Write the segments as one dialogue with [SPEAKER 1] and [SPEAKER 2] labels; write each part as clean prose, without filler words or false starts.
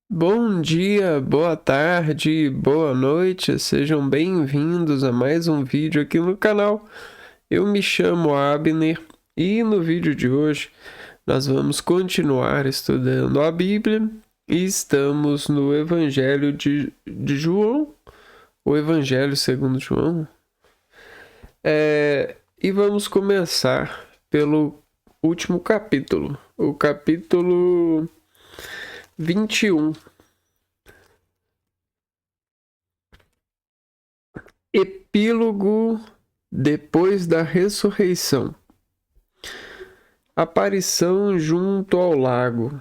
[SPEAKER 1] Bom dia, boa tarde, boa noite, sejam bem-vindos a mais um vídeo aqui no canal. Eu me chamo Abner e no vídeo de hoje nós vamos continuar estudando a Bíblia e estamos no Evangelho de João, o Evangelho segundo João. E vamos começar pelo último capítulo, o capítulo 21. Epílogo depois da ressurreição. Aparição junto ao lago.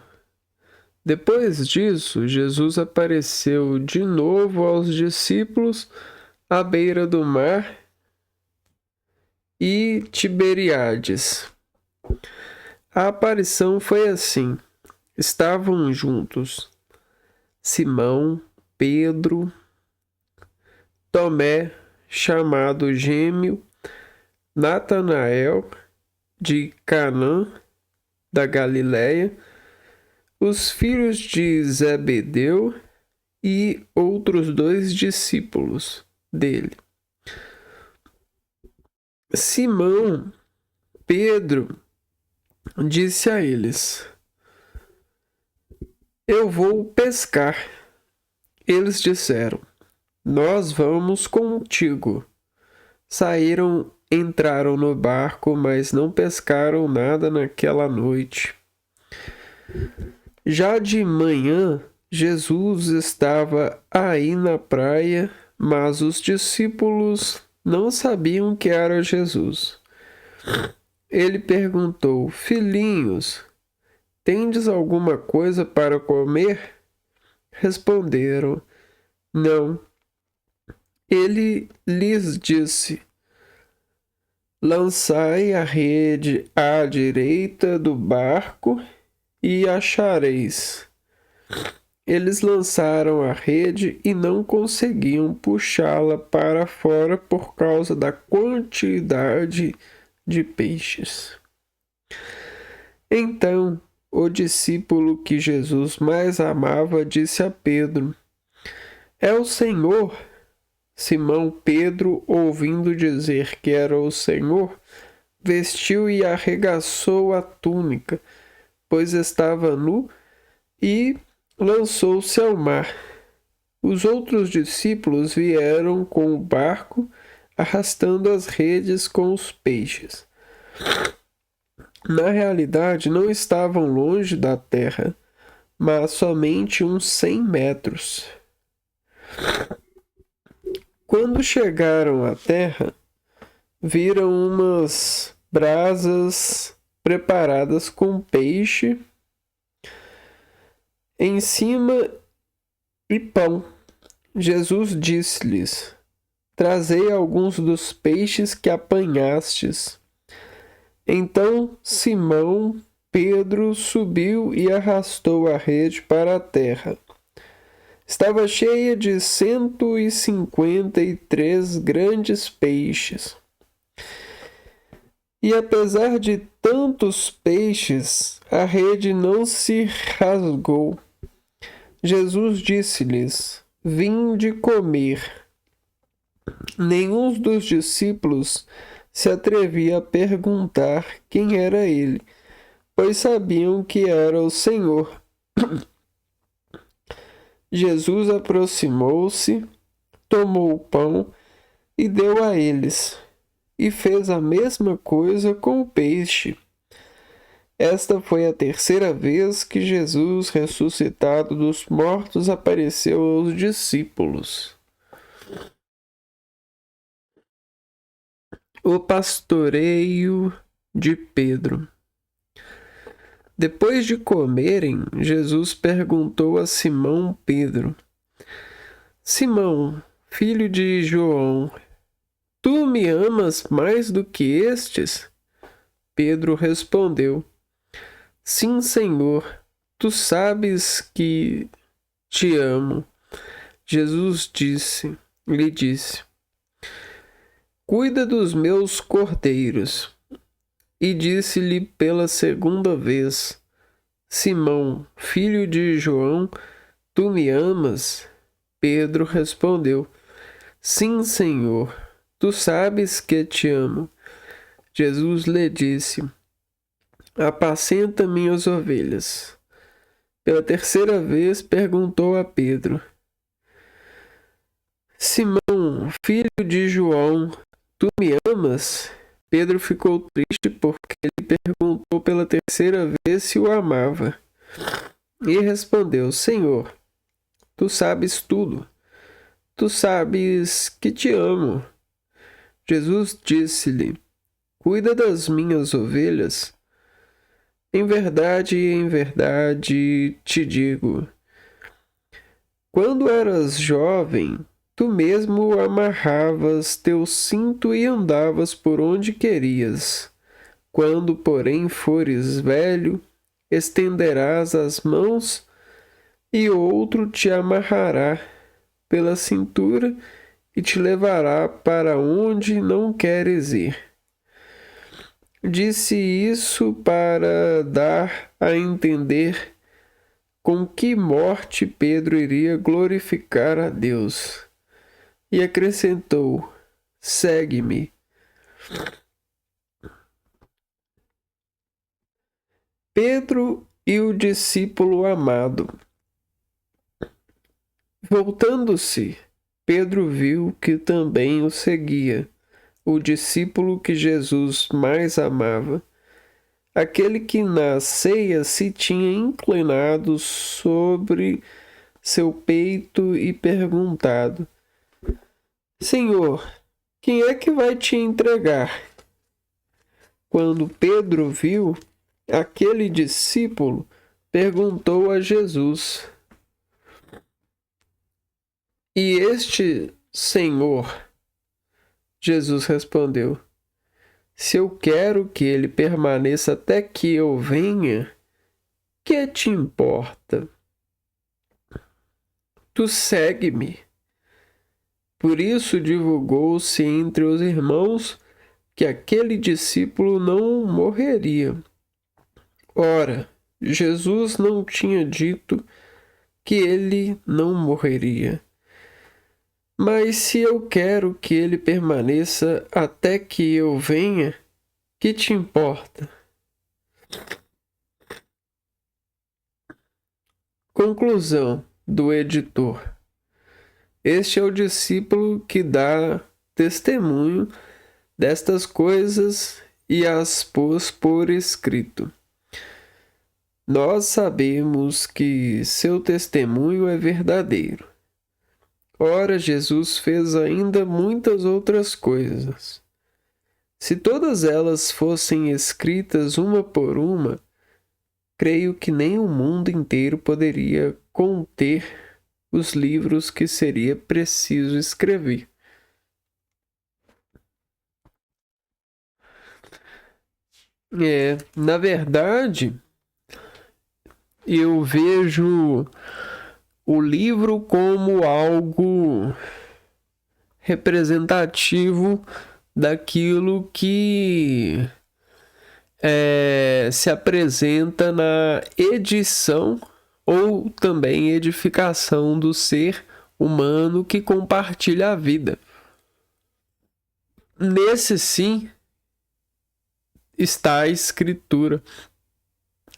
[SPEAKER 1] Depois disso, Jesus apareceu de novo aos discípulos à beira do mar e Tiberíades. A aparição foi assim: estavam juntos Simão, Pedro, Tomé, chamado Gêmeo, Natanael, de Canaã, da Galiléia, os filhos de Zebedeu e outros 2 discípulos dele. Simão, Pedro, disse a eles: Eu vou pescar. Eles disseram: Nós vamos contigo. Saíram, entraram no barco, mas não pescaram nada naquela noite. Já de manhã, Jesus estava aí na praia, mas os discípulos não sabiam que era Jesus. Ele perguntou: Filhinhos, tendes alguma coisa para comer? Responderam: Não. Ele lhes disse: Lançai a rede à direita do barco e achareis. Eles lançaram a rede e não conseguiam puxá-la para fora por causa da quantidade de peixes. Então, o discípulo que Jesus mais amava disse a Pedro: É o Senhor. Simão Pedro, ouvindo dizer que era o Senhor, vestiu e arregaçou a túnica, pois estava nu, e lançou-se ao mar. Os outros discípulos vieram com o barco, arrastando as redes com os peixes. Na realidade, não estavam longe da terra, mas somente uns 100 metros. Quando chegaram à terra, viram umas brasas preparadas com peixe em cima e pão. Jesus disse-lhes: Trazei alguns dos peixes que apanhastes. Então Simão Pedro subiu e arrastou a rede para a terra. Estava cheia de 153 grandes peixes. E apesar de tantos peixes, a rede não se rasgou. Jesus disse-lhes: Vinde comer. Nenhum dos discípulos se atrevia a perguntar quem era ele, pois sabiam que era o Senhor. Jesus aproximou-se, tomou o pão e deu a eles, e fez a mesma coisa com o peixe. Esta foi a terceira vez que Jesus, ressuscitado dos mortos, apareceu aos discípulos. O pastoreio de Pedro. Depois de comerem, Jesus perguntou a Simão Pedro: Simão, filho de João, tu me amas mais do que estes? Pedro respondeu: Sim, Senhor, tu sabes que te amo. Jesus lhe disse: Cuida dos meus cordeiros. E disse-lhe pela segunda vez: Simão, filho de João, tu me amas? Pedro respondeu: Sim, Senhor, tu sabes que te amo. Jesus lhe disse: Apacenta minhas ovelhas. Pela terceira vez perguntou a Pedro: Simão, filho de João, tu me amas? Pedro ficou triste porque ele perguntou pela terceira vez se o amava. E respondeu: Senhor, tu sabes tudo. Tu sabes que te amo. Jesus disse-lhe: Cuida das minhas ovelhas. Em verdade te digo, quando eras jovem, tu mesmo amarravas teu cinto e andavas por onde querias. Quando, porém, fores velho, estenderás as mãos e outro te amarrará pela cintura e te levará para onde não queres ir. Disse isso para dar a entender com que morte Pedro iria glorificar a Deus. E acrescentou: Segue-me. Pedro e o discípulo amado. Voltando-se, Pedro viu que também o seguia o discípulo que Jesus mais amava, aquele que na ceia se tinha inclinado sobre seu peito e perguntado: Senhor, quem é que vai te entregar? Quando Pedro viu aquele discípulo, perguntou a Jesus: E este Senhor? Jesus respondeu: Se eu quero que ele permaneça até que eu venha, que te importa? Tu segue-me. Por isso divulgou-se entre os irmãos que aquele discípulo não morreria. Ora, Jesus não tinha dito que ele não morreria. Mas se eu quero que ele permaneça até que eu venha, que te importa? Conclusão do editor. Este é o discípulo que dá testemunho destas coisas e as pôs por escrito. Nós sabemos que seu testemunho é verdadeiro. Ora, Jesus fez ainda muitas outras coisas. Se todas elas fossem escritas uma por uma, creio que nem o mundo inteiro poderia conter os livros que seria preciso escrever. Na verdade, eu vejo o livro como algo representativo daquilo que se apresenta na edição ou também edificação do ser humano que compartilha a vida. Nesse sim está a Escritura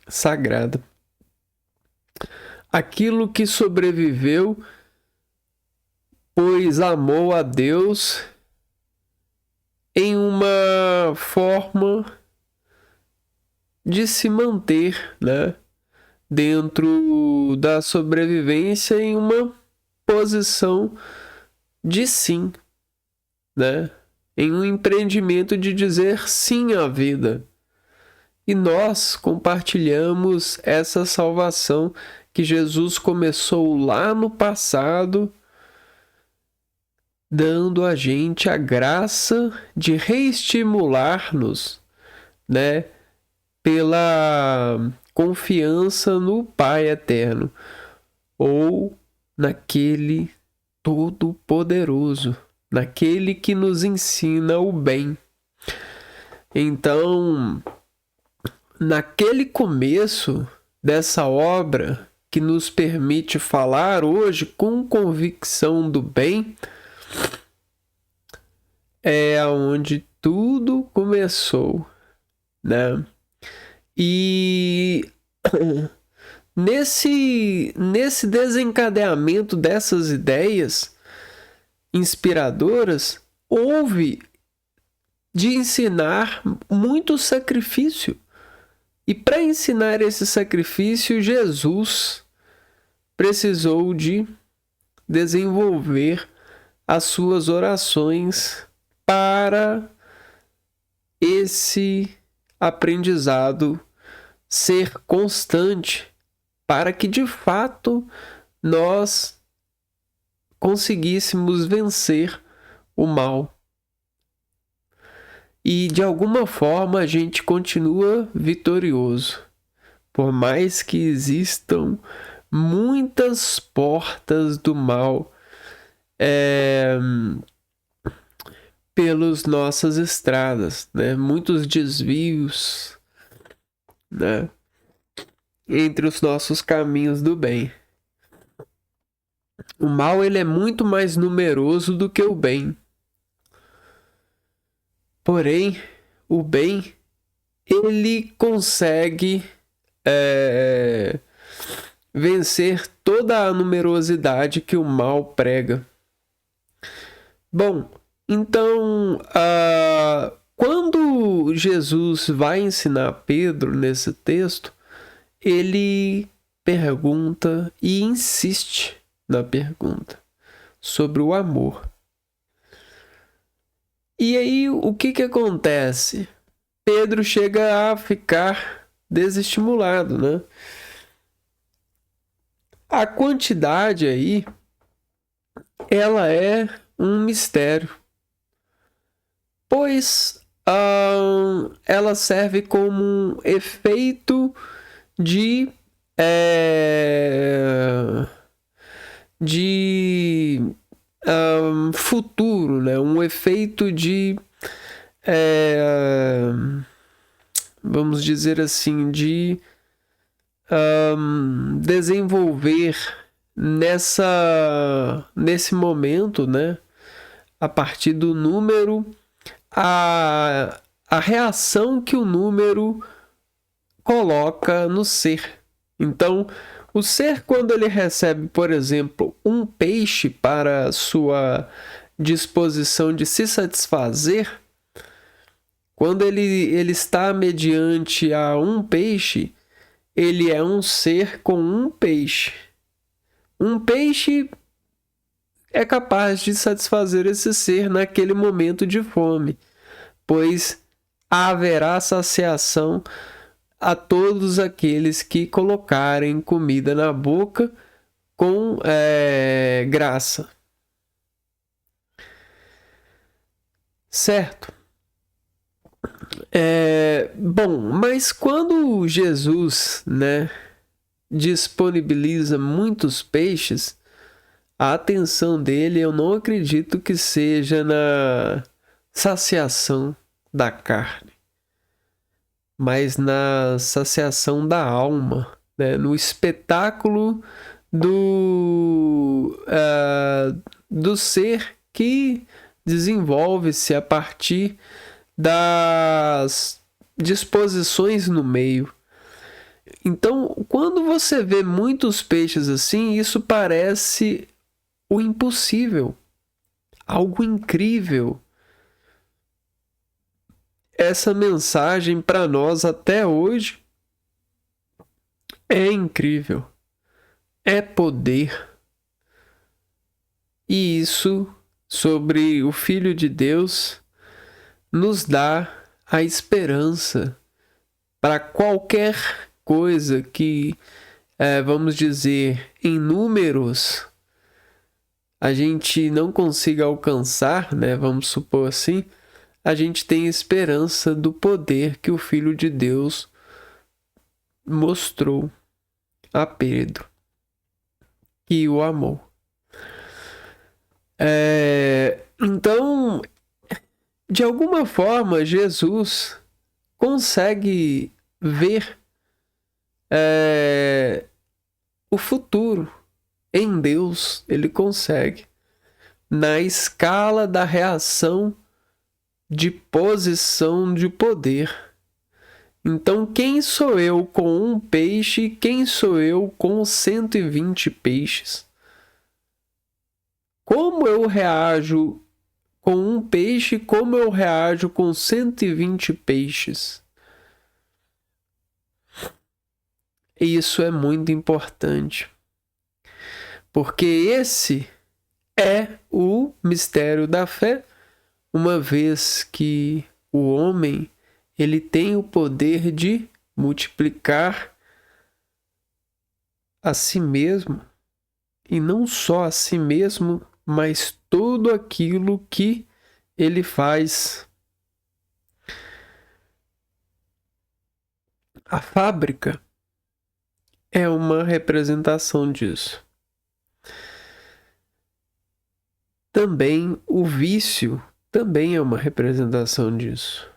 [SPEAKER 1] Sagrada. Aquilo que sobreviveu, pois amou a Deus em uma forma de se manter, dentro da sobrevivência em uma posição de sim, em um empreendimento de dizer sim à vida. E nós compartilhamos essa salvação que Jesus começou lá no passado, dando a gente a graça de reestimular-nos, pela confiança no Pai Eterno, ou naquele Todo-Poderoso, naquele que nos ensina o bem. Então, naquele começo dessa obra que nos permite falar hoje com convicção do bem, é onde tudo começou, né? E nesse desencadeamento dessas ideias inspiradoras, houve de ensinar muito sacrifício. E para ensinar esse sacrifício, Jesus precisou de desenvolver as suas orações para esse aprendizado ser constante, para que de fato nós conseguíssemos vencer o mal. E de alguma forma a gente continua vitorioso, por mais que existam muitas portas do mal pelas nossas estradas, né? Muitos desvios, né? Entre os nossos caminhos do bem. O mal ele é muito mais numeroso do que o bem. Porém, o bem ele consegue vencer toda a numerosidade que o mal prega. Bom, então, quando Jesus vai ensinar Pedro nesse texto, ele pergunta e insiste na pergunta sobre o amor. E aí, o que acontece? Pedro chega a ficar desestimulado, né? A quantidade aí, ela é um mistério, pois ela serve como um efeito de futuro, né? Um efeito de vamos dizer assim, de desenvolver nesse momento, né? A partir do número, a reação que o número coloca no ser. Então, o ser, quando ele recebe, por exemplo, um peixe para sua disposição de se satisfazer, quando ele está mediante a um peixe, ele é um ser com um peixe. Um peixe é capaz de satisfazer esse ser naquele momento de fome, pois haverá saciação a todos aqueles que colocarem comida na boca com graça. Certo? Bom, mas quando Jesus, né, disponibiliza muitos peixes, a atenção dele eu não acredito que seja na saciação da carne, mas na saciação da alma, né? No espetáculo do ser que desenvolve-se a partir das disposições no meio. Então, quando você vê muitos peixes assim, isso parece o impossível, algo incrível. Essa mensagem para nós até hoje é incrível, é poder. E isso sobre o Filho de Deus nos dá a esperança para qualquer coisa que, vamos dizer, em números a gente não consiga alcançar, né? Vamos supor assim, a gente tem esperança do poder que o Filho de Deus mostrou a Pedro, que o amou. Então, de alguma forma, Jesus consegue ver o futuro. Em Deus, ele consegue. Na escala da reação de posição de poder. Então, quem sou eu com um peixe? Quem sou eu com 120 peixes? Como eu reajo com um peixe? Como eu reajo com 120 peixes? Isso é muito importante. Porque esse é o mistério da fé, uma vez que o homem ele tem o poder de multiplicar a si mesmo, e não só a si mesmo, mas tudo aquilo que ele faz. A fábrica é uma representação disso. Também o vício também é uma representação disso.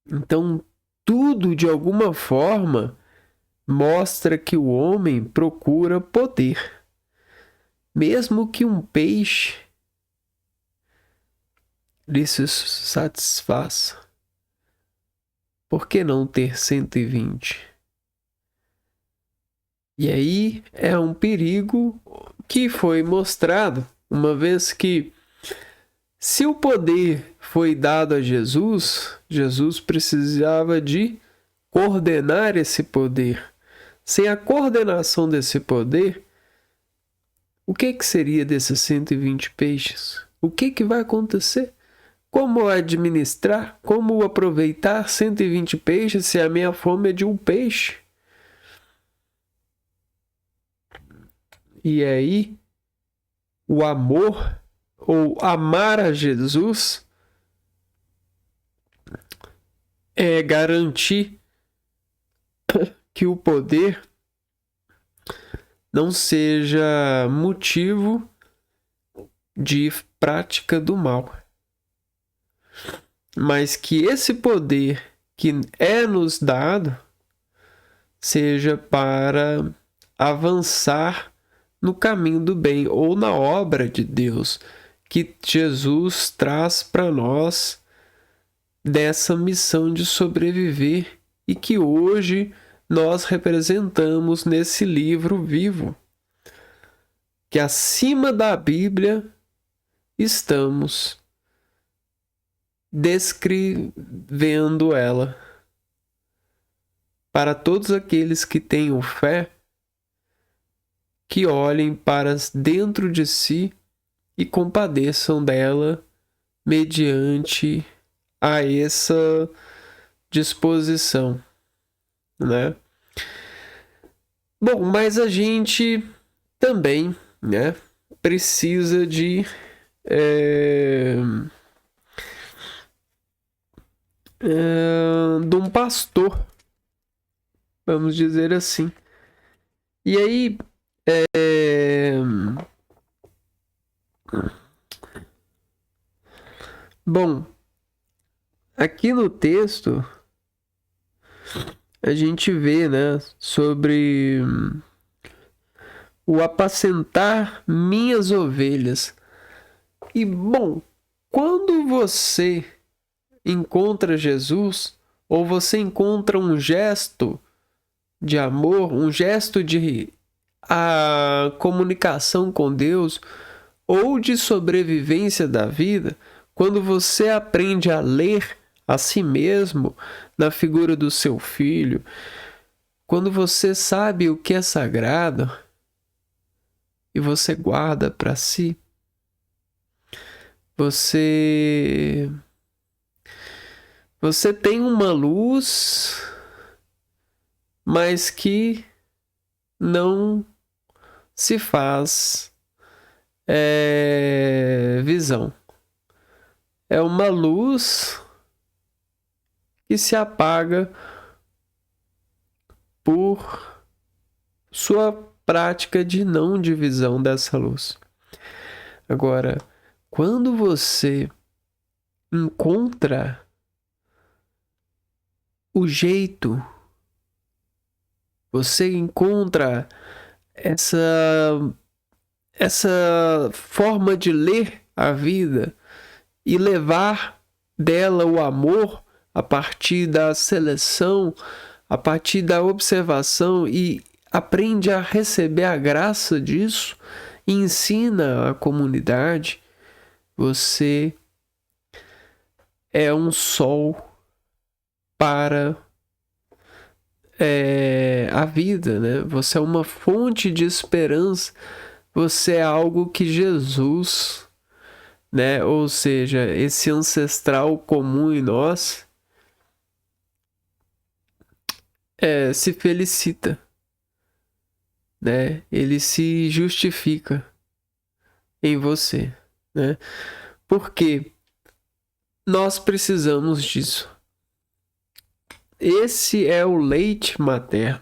[SPEAKER 1] Então, tudo de alguma forma mostra que o homem procura poder. Mesmo que um peixe lhe satisfaça, por que não ter 120? E aí é um perigo que foi mostrado, uma vez que se o poder foi dado a Jesus, Jesus precisava de coordenar esse poder. Sem a coordenação desse poder, o que seria desses 120 peixes? O que vai acontecer? Como administrar? Como aproveitar 120 peixes se a minha fome é de um peixe? E aí, o amor, ou amar a Jesus, é garantir que o poder não seja motivo de prática do mal, mas que esse poder que é nos dado seja para avançar no caminho do bem ou na obra de Deus que Jesus traz para nós dessa missão de sobreviver e que hoje nós representamos nesse livro vivo, que acima da Bíblia estamos descrevendo ela para todos aqueles que tenham fé, que olhem para dentro de si e compadeçam dela mediante a essa disposição, né? Bom, mas a gente também, né, precisa de um pastor, vamos dizer assim. E aí, bom, aqui no texto a gente vê, né, sobre o apacentar minhas ovelhas. E bom, quando você encontra Jesus, ou você encontra um gesto de amor, um gesto de a comunicação com Deus, ou de sobrevivência da vida, quando você aprende a ler a si mesmo na figura do seu filho, quando você sabe o que é sagrado e você guarda para si, você tem uma luz, mas que não se faz visão. É uma luz que se apaga por sua prática de não divisão dessa luz. Agora, quando você encontra o jeito Você encontra essa forma de ler a vida e levar dela o amor a partir da seleção, a partir da observação, e aprende a receber a graça disso e ensina a comunidade. Você é um sol para a vida, né? Você é uma fonte de esperança. Você é algo que Jesus, né? Ou seja, esse ancestral comum em nós, se felicita, né? Ele se justifica em você, né? Porque nós precisamos disso. Esse é o leite materno,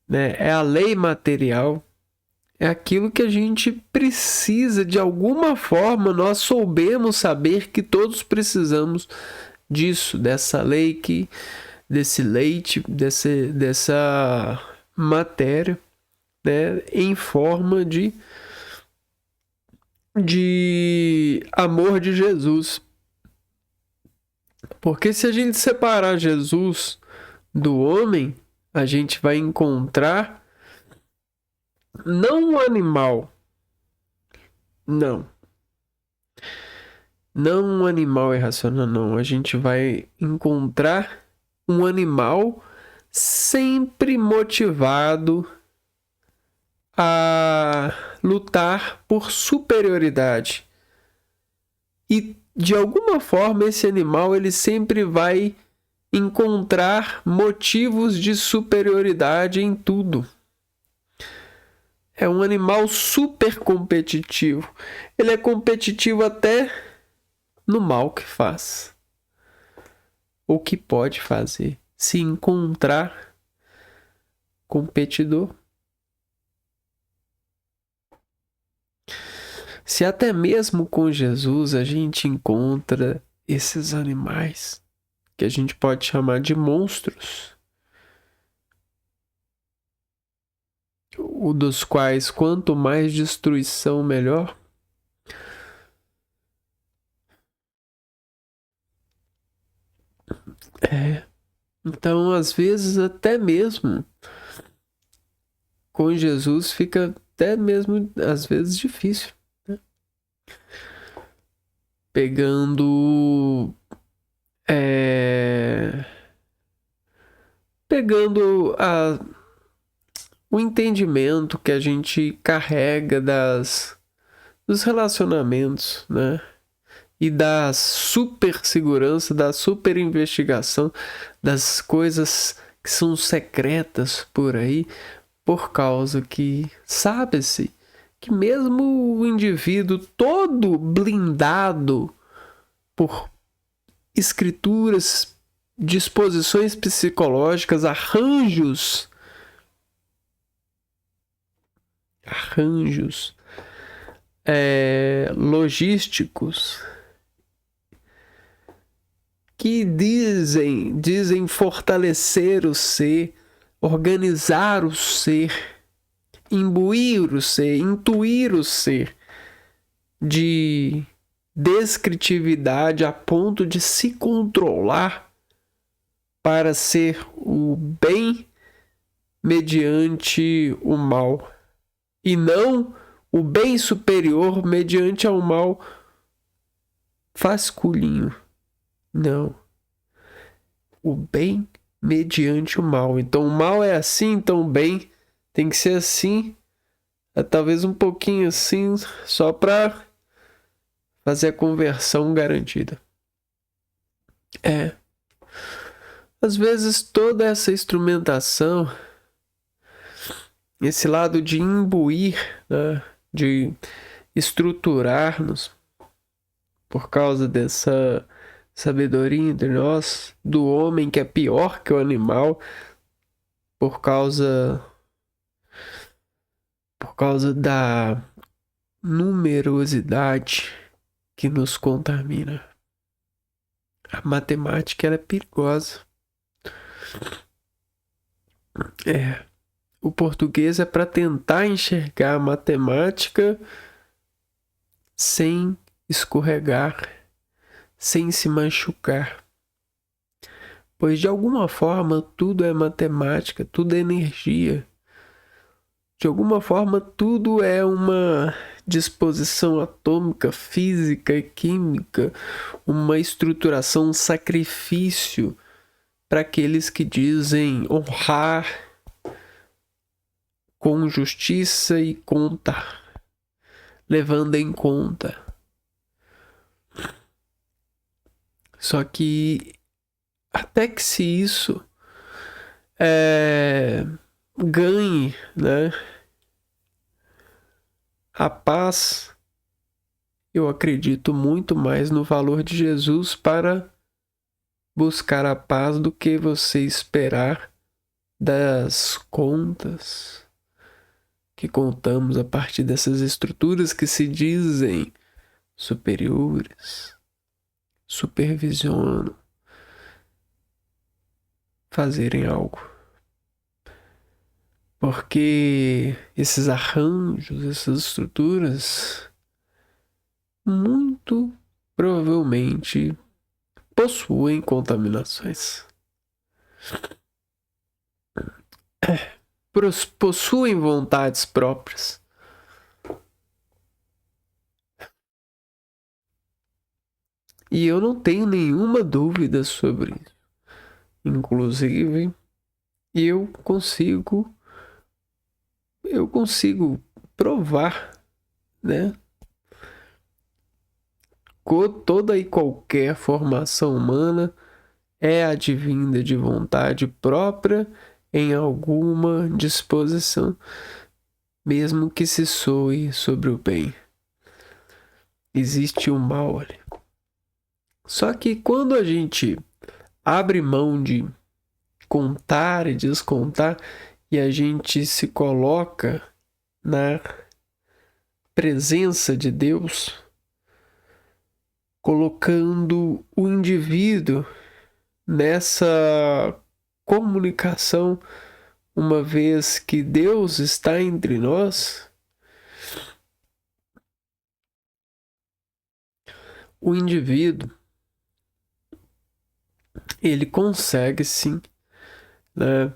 [SPEAKER 1] né? É a lei material. É aquilo que a gente precisa, de alguma forma, nós soubemos saber que todos precisamos disso, dessa lei, desse leite, dessa matéria, né, em forma de amor de Jesus. Porque se a gente separar Jesus do homem, a gente vai encontrar não um animal, não um animal irracional, não. A gente vai encontrar um animal sempre motivado a lutar por superioridade. E de alguma forma esse animal ele sempre vai encontrar motivos de superioridade em tudo. É um animal super competitivo. Ele é competitivo até no mal que faz. O que pode fazer? Se encontrar competidor. Se até mesmo com Jesus a gente encontra esses animais que a gente pode chamar de monstros, o dos quais quanto mais destruição melhor. Então, às vezes, até mesmo com Jesus fica até mesmo, às vezes, difícil, né? Pegando o entendimento que a gente carrega dos relacionamentos, né? E da super segurança, da super investigação, das coisas que são secretas por aí, por causa que sabe-se que mesmo o indivíduo todo blindado por escrituras, disposições psicológicas, arranjos logísticos, que dizem fortalecer o ser, organizar o ser, imbuir o ser, intuir o ser de descritividade a ponto de se controlar para ser o bem mediante o mal, e não o bem superior mediante ao mal vasculhinho. Não. O bem mediante o mal. Então o mal é assim, então o bem tem que ser assim, talvez um pouquinho assim, só para fazer a conversão garantida. Às vezes toda essa instrumentação, esse lado de imbuir, né, de estruturar-nos por causa dessa sabedoria entre nós, do homem que é pior que o animal, por causa da numerosidade que nos contamina. A matemática ela é perigosa. O português é para tentar enxergar a matemática sem escorregar, sem se machucar. Pois de alguma forma tudo é matemática, tudo é energia. De alguma forma tudo é uma disposição atômica, física e química, uma estruturação, um sacrifício para aqueles que dizem honrar com justiça e conta, levando em conta. Só que até que se isso ganhe, né, a paz, eu acredito muito mais no valor de Jesus para buscar a paz do que você esperar das contas que contamos a partir dessas estruturas que se dizem superiores, supervisionam, fazerem algo. Porque esses arranjos, essas estruturas, muito provavelmente possuem contaminações. Possuem vontades próprias. E eu não tenho nenhuma dúvida sobre isso. Inclusive, eu consigo provar, né? Toda e qualquer formação humana é advinda de vontade própria em alguma disposição, mesmo que se soe sobre o bem. Existe o mal ali. Só que quando a gente abre mão de contar e descontar e a gente se coloca na presença de Deus, colocando o indivíduo nessa comunicação, uma vez que Deus está entre nós, o indivíduo, ele consegue sim, né?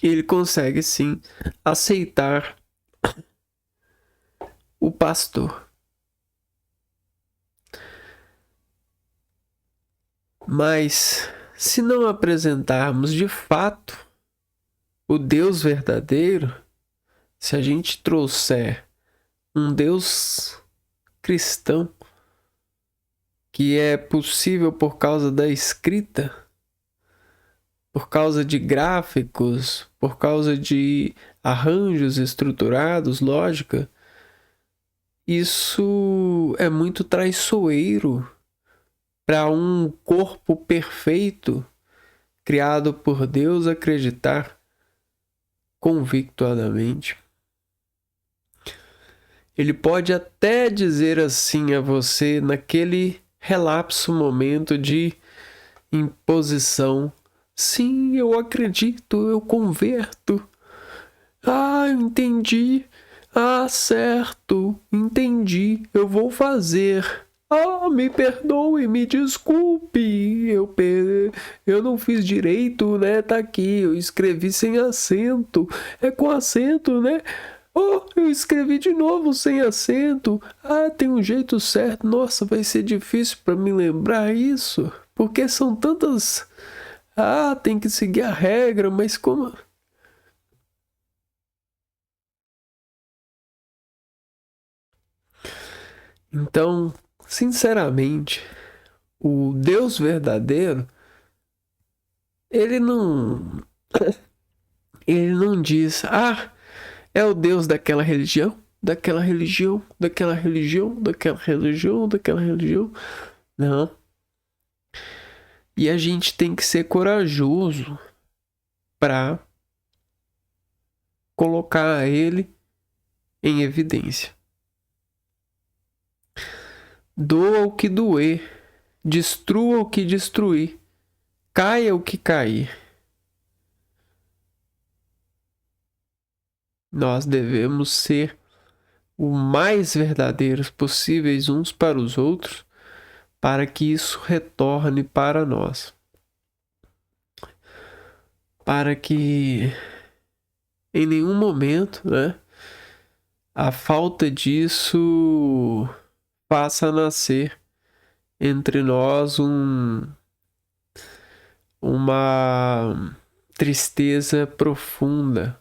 [SPEAKER 1] Ele consegue sim aceitar o pastor. Mas se não apresentarmos de fato o Deus verdadeiro, se a gente trouxer um Deus cristão, que é possível por causa da escrita, por causa de gráficos, por causa de arranjos estruturados, lógica, isso é muito traiçoeiro para um corpo perfeito criado por Deus acreditar convictuadamente. Ele pode até dizer assim a você naquele relapso momento de imposição: sim, eu acredito, eu converto. Ah, entendi. Ah, certo, entendi, eu vou fazer. Ah, me perdoe, me desculpe, eu não fiz direito, né? Tá aqui, eu escrevi sem acento. É com acento, né? Oh, eu escrevi de novo sem acento. Ah, tem um jeito certo. Nossa, vai ser difícil para me lembrar isso, porque são tantas. Ah, tem que seguir a regra, mas como? Então, sinceramente, o Deus verdadeiro, ele não diz: "Ah, é o Deus daquela religião, daquela religião, daquela religião, daquela religião, daquela religião". Não. E a gente tem que ser corajoso para colocar ele em evidência. Doa o que doer, destrua o que destruir. caia o que cair, nós devemos ser o mais verdadeiros possíveis uns para os outros, para que isso retorne para nós. Para que em nenhum momento, né, a falta disso faça nascer entre nós uma tristeza profunda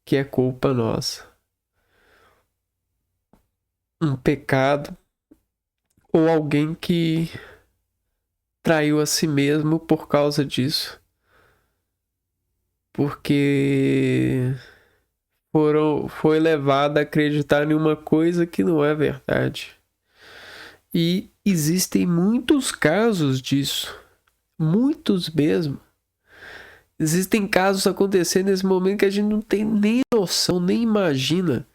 [SPEAKER 1] que é culpa nossa. Um pecado ou alguém que traiu a si mesmo por causa disso. Porque foi levado a acreditar em uma coisa que não é verdade. E existem muitos casos disso. Muitos mesmo. Existem casos acontecendo nesse momento que a gente não tem nem noção, nem imagina.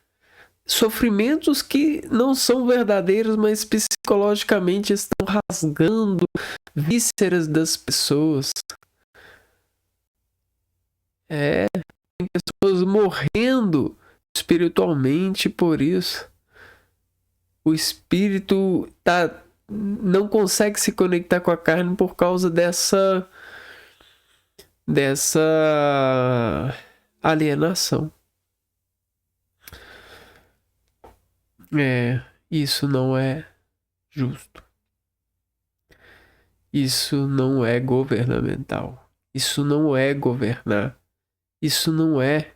[SPEAKER 1] Sofrimentos que não são verdadeiros, mas psicologicamente estão rasgando vísceras das pessoas. Tem pessoas morrendo espiritualmente por isso. O espírito não consegue se conectar com a carne por causa dessa alienação. Isso não é justo. Isso não é governamental. Isso não é governar. Isso não é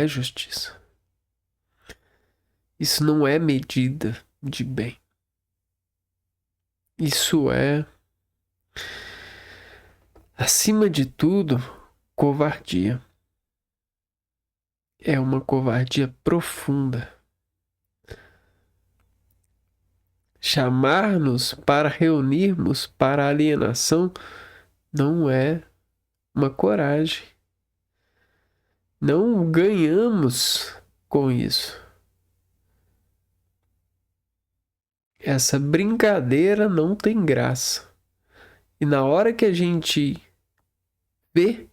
[SPEAKER 1] justiça. Isso não é medida de bem. Isso é, acima de tudo, covardia. É uma covardia profunda. Chamar-nos para reunirmos para a alienação não é uma coragem. Não ganhamos com isso. Essa brincadeira não tem graça. E na hora que a gente vê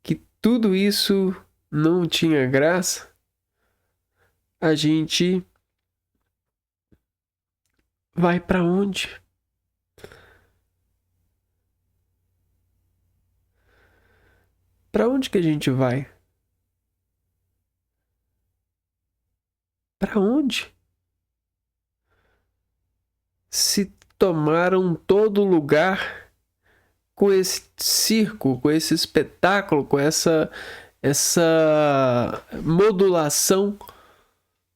[SPEAKER 1] que tudo isso não tinha graça, a gente vai para onde? Para onde que a gente vai? Para onde? Se tomaram todo lugar com esse circo, com esse espetáculo, com essa modulação,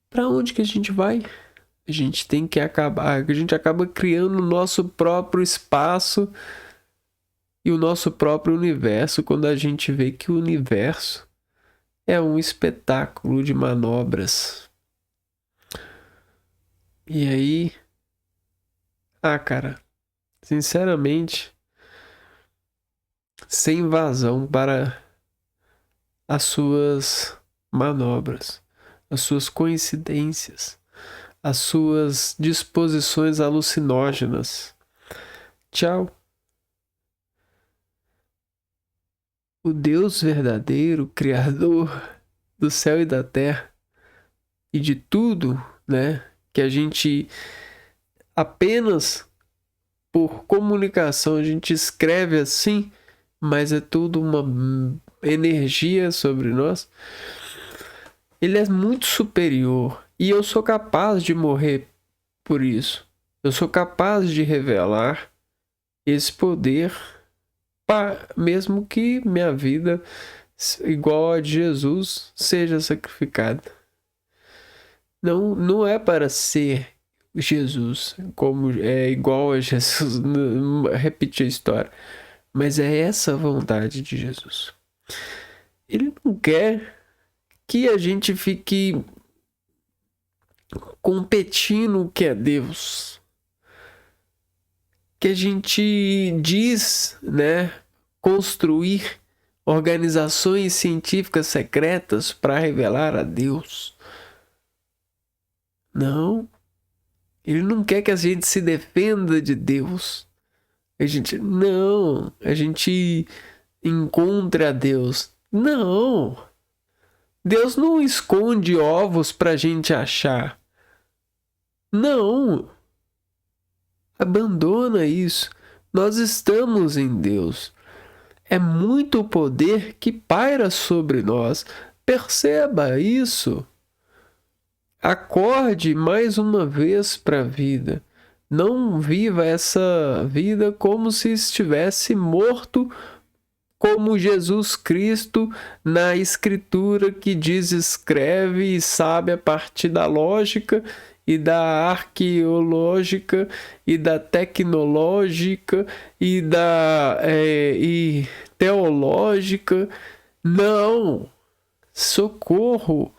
[SPEAKER 1] para onde que a gente vai? A gente tem que acabar, a gente acaba criando o nosso próprio espaço e o nosso próprio universo quando a gente vê que o universo é um espetáculo de manobras. E aí, cara, sinceramente, sem vazão para as suas manobras, as suas coincidências, as suas disposições alucinógenas. Tchau. O Deus verdadeiro, Criador do céu e da terra e de tudo, né, que a gente apenas por comunicação a gente escreve assim, mas é tudo uma energia sobre nós. Ele é muito superior e eu sou capaz de morrer por isso. Eu sou capaz de revelar esse poder, mesmo que minha vida, igual a de Jesus, seja sacrificada. Não é para ser Jesus, como é igual a Jesus, repetir a história, mas é essa a vontade de Jesus. Ele não quer que a gente fique competindo o que é Deus. Que a gente diz, né, construir organizações científicas secretas para revelar a Deus. Não. Ele não quer que a gente se defenda de Deus. A gente encontre a Deus. Não. Deus não esconde ovos pra gente achar. Não. Abandona isso. Nós estamos em Deus. É muito poder que paira sobre nós. Perceba isso. Acorde mais uma vez para a vida. Não viva essa vida como se estivesse morto, como Jesus Cristo na Escritura que diz, escreve e sabe a partir da lógica e da arqueológica e da tecnológica e da e teológica. Não! Socorro!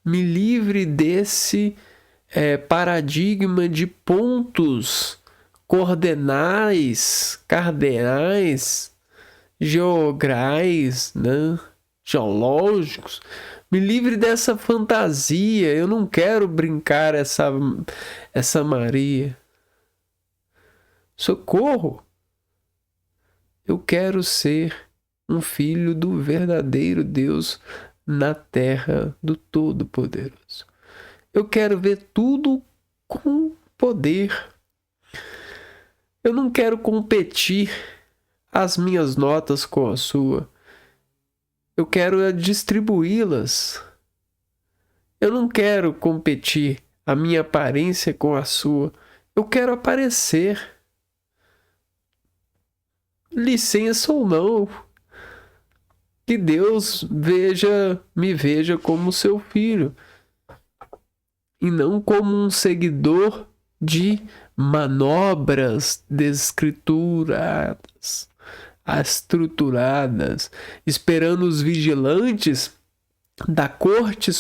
[SPEAKER 1] Me livre desse paradigma de pontos coordenais, cardeais, geograis, né? Geológicos. Me livre dessa fantasia. Eu não quero brincar essa Maria. Socorro! Eu quero ser um filho do verdadeiro Deus na terra do Todo-Poderoso. Eu quero ver tudo com poder. Eu não quero competir as minhas notas com a sua. Eu quero distribuí-las. Eu não quero competir a minha aparência com a sua. Eu quero aparecer. Licença ou não. Que Deus me veja como seu filho. E não como um seguidor de manobras desescrituradas, estruturadas, esperando os vigilantes da corte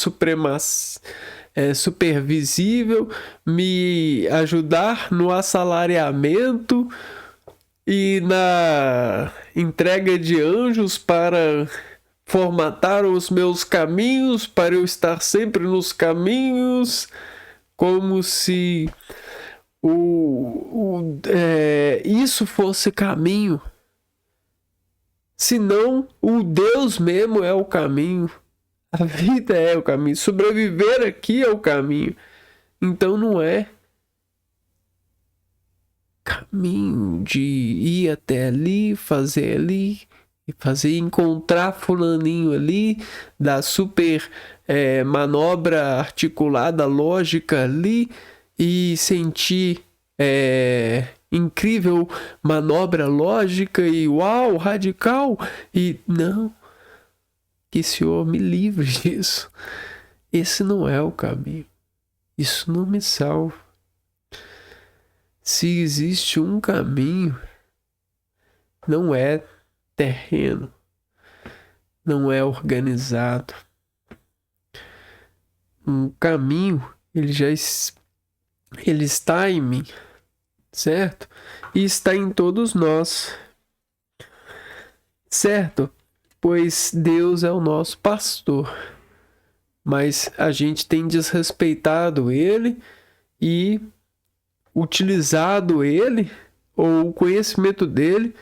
[SPEAKER 1] supervisível me ajudar no assalariamento e na entrega de anjos para formatar os meus caminhos, para eu estar sempre nos caminhos, como se isso fosse caminho. Senão, o Deus mesmo é o caminho. A vida é o caminho. Sobreviver aqui é o caminho. Então não é caminho de ir até ali, fazer encontrar fulaninho ali, da super manobra articulada, lógica ali, e sentir incrível manobra lógica e uau, radical, e não, que o Senhor me livre disso. Esse não é o caminho. Isso não me salva. Se existe um caminho, não é terreno, não é organizado. Um caminho, ele está em mim, certo? E está em todos nós, certo? Pois Deus é o nosso pastor, mas a gente tem desrespeitado ele e utilizado ele, ou o conhecimento dele,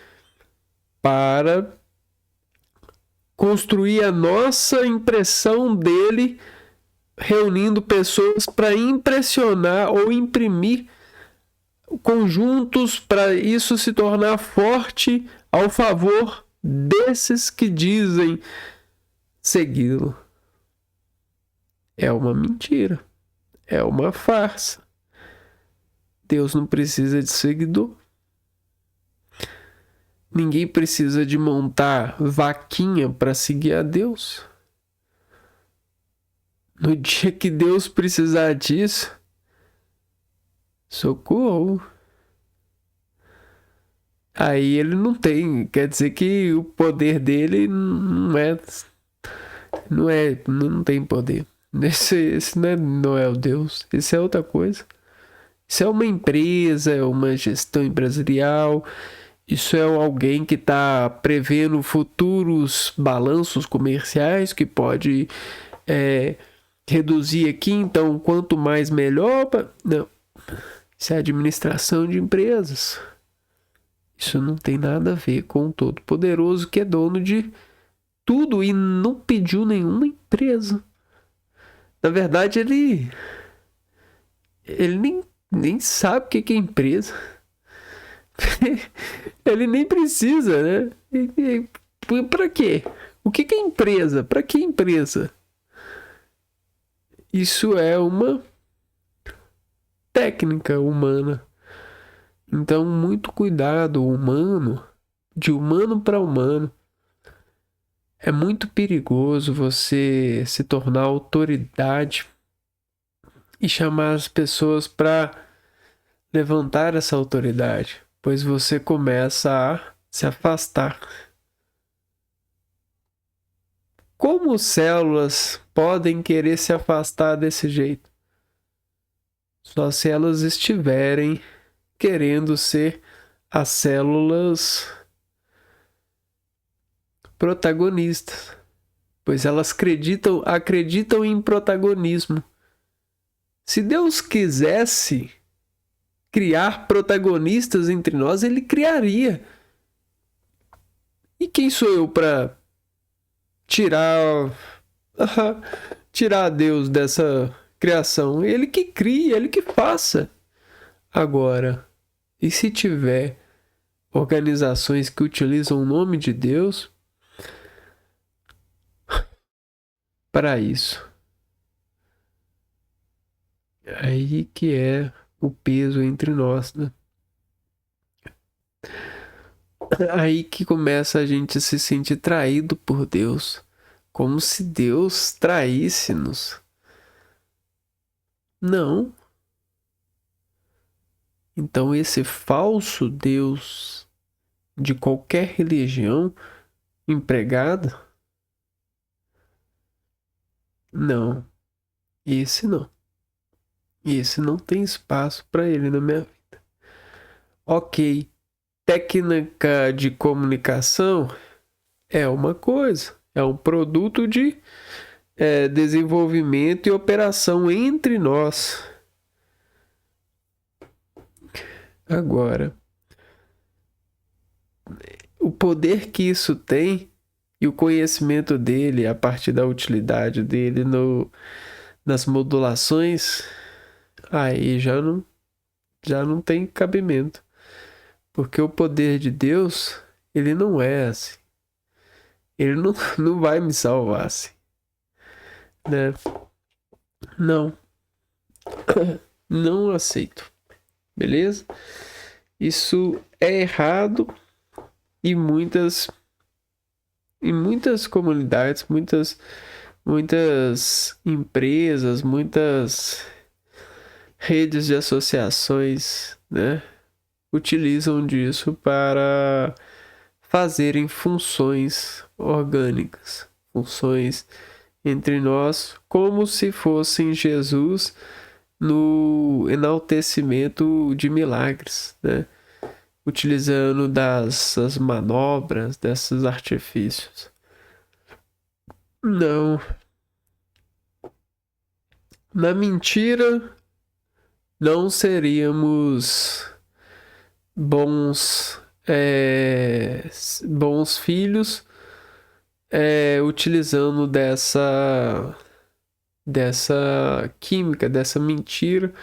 [SPEAKER 1] para construir a nossa impressão dele, reunindo pessoas para impressionar ou imprimir conjuntos para isso se tornar forte ao favor desses que dizem segui-lo. É uma mentira, é uma farsa. Deus não precisa de seguidor. Ninguém precisa de montar vaquinha para seguir a Deus. No dia que Deus precisar disso, socorro. Aí ele não tem, quer dizer que o poder dele não tem poder. Esse não é o Deus, esse é outra coisa. Isso é uma empresa, é uma gestão empresarial, isso é alguém que está prevendo futuros balanços comerciais que pode reduzir aqui, então quanto mais melhor. Não. Isso é administração de empresas. Isso não tem nada a ver com o Todo-Poderoso, que é dono de tudo e não pediu nenhuma empresa. Na verdade, ele nem sabe o que é empresa. Ele nem precisa, né? Pra quê? O que é empresa? Pra que empresa? Isso é uma técnica humana. Então, muito cuidado humano, de humano para humano. É muito perigoso você se tornar autoridade e chamar as pessoas para levantar essa autoridade, pois você começa a se afastar. Como células podem querer se afastar desse jeito? Só se elas estiverem querendo ser as células protagonistas, pois elas acreditam em protagonismo. Se Deus quisesse criar protagonistas entre nós, ele criaria. E quem sou eu para tirar Deus dessa criação? Ele que cria, ele que faça. Agora, e se tiver organizações que utilizam o nome de Deus para isso? Aí que é o peso entre nós, né? Aí que começa a gente se sentir traído por Deus, como se Deus traísse-nos. Não. Então esse falso Deus de qualquer religião empregada, não. Esse não. Esse não tem espaço para ele na minha vida. Ok, técnica de comunicação é uma coisa, é um produto de desenvolvimento e operação entre nós. Agora, o poder que isso tem e o conhecimento dele a partir da utilidade dele nas modulações, aí já não tem cabimento. Porque o poder de Deus, ele não é assim. Ele não vai me salvar assim. Né? Não. Não aceito. Beleza? Isso é errado e muitas comunidades, muitas empresas, muitas redes de associações, né, utilizam disso para fazerem funções orgânicas, funções entre nós, como se fossem Jesus no enaltecimento de milagres, né? Utilizando das manobras, desses artifícios. Não. Na mentira, não seríamos bons filhos utilizando dessa química, dessa mentira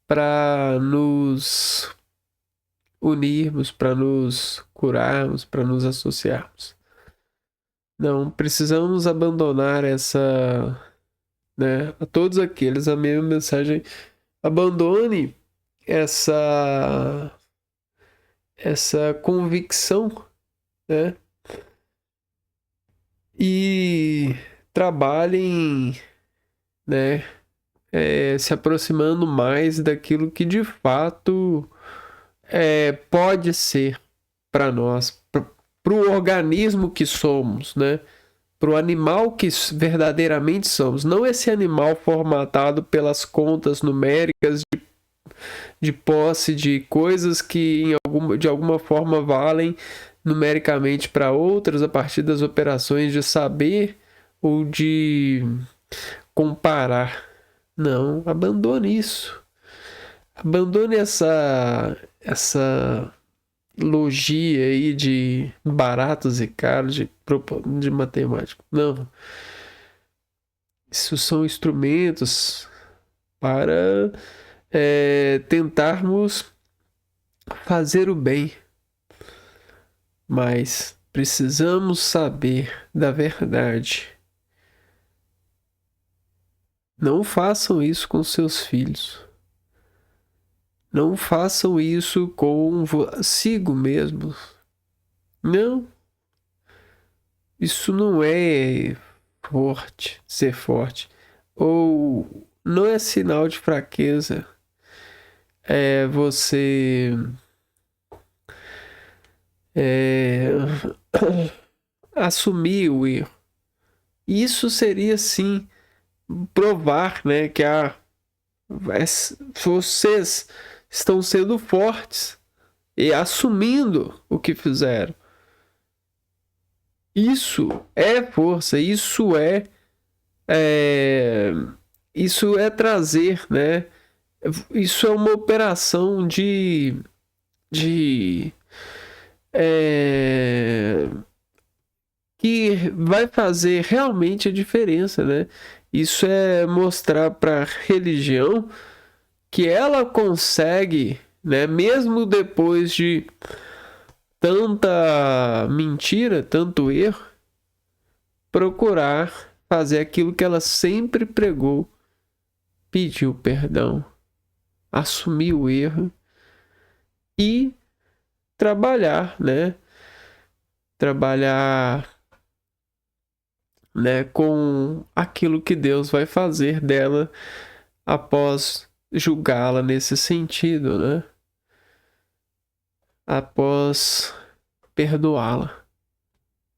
[SPEAKER 1] para nos unirmos, para nos curarmos, para nos associarmos. Não, precisamos abandonar né, a todos aqueles, a mesma mensagem, abandone essa convicção, né, e trabalhem, né, se aproximando mais daquilo que de fato pode ser para nós, para o organismo que somos, né? Para o animal que verdadeiramente somos, não esse animal formatado pelas contas numéricas de posse de coisas que de alguma forma valem numericamente para outras a partir das operações de saber ou de comparar. Não, abandone isso. Abandone essa logia aí de baratos e caros de matemática. Não. Isso são instrumentos para tentarmos fazer o bem, mas precisamos saber da verdade. Não façam isso com seus filhos. Não façam isso consigo mesmo. Não. Isso não é ser forte. Ou não é sinal de fraqueza. É você assumir o erro. Isso seria sim provar, né, que vocês estão sendo fortes e assumindo o que fizeram. Isso é força, isso é trazer, né? Isso é uma operação que vai fazer realmente a diferença, né? Isso é mostrar para a religião que ela consegue, né, mesmo depois de tanta mentira, tanto erro, procurar fazer aquilo que ela sempre pregou, pedir o perdão, assumir o erro e trabalhar, né? Trabalhar, né, com aquilo que Deus vai fazer dela após julgá-la nesse sentido, né? Após perdoá-la.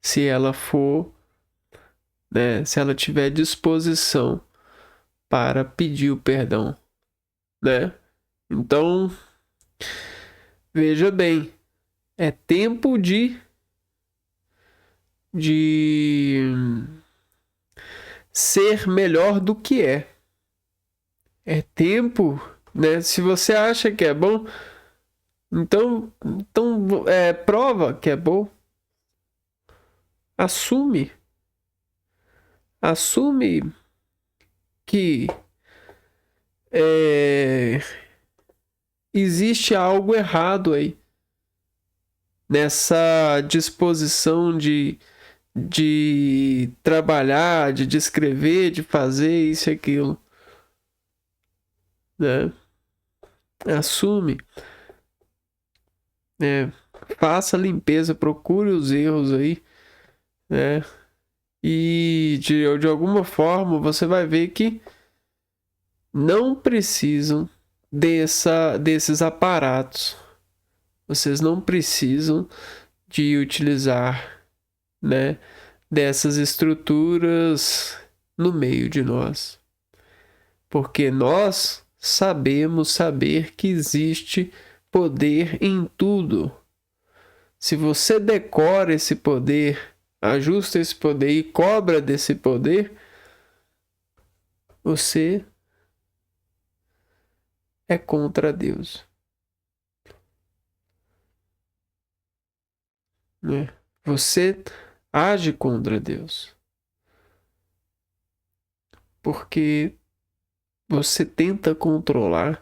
[SPEAKER 1] Se ela for, né, se ela tiver disposição para pedir o perdão, né? Então, veja bem, é tempo de ser melhor do que é. É tempo, né? Se você acha que é bom, então prova que é bom. Assume que existe algo errado aí nessa disposição de trabalhar, de descrever, de fazer isso e aquilo, né? Assume, né? Faça a limpeza, procure os erros aí, né? E de alguma forma você vai ver que não precisam desses aparatos. Vocês não precisam de utilizar, né, dessas estruturas no meio de nós. Porque nós sabemos saber que existe poder em tudo. Se você decora esse poder, ajusta esse poder e cobra desse poder, você é contra Deus, né? Você age contra Deus, porque você tenta controlar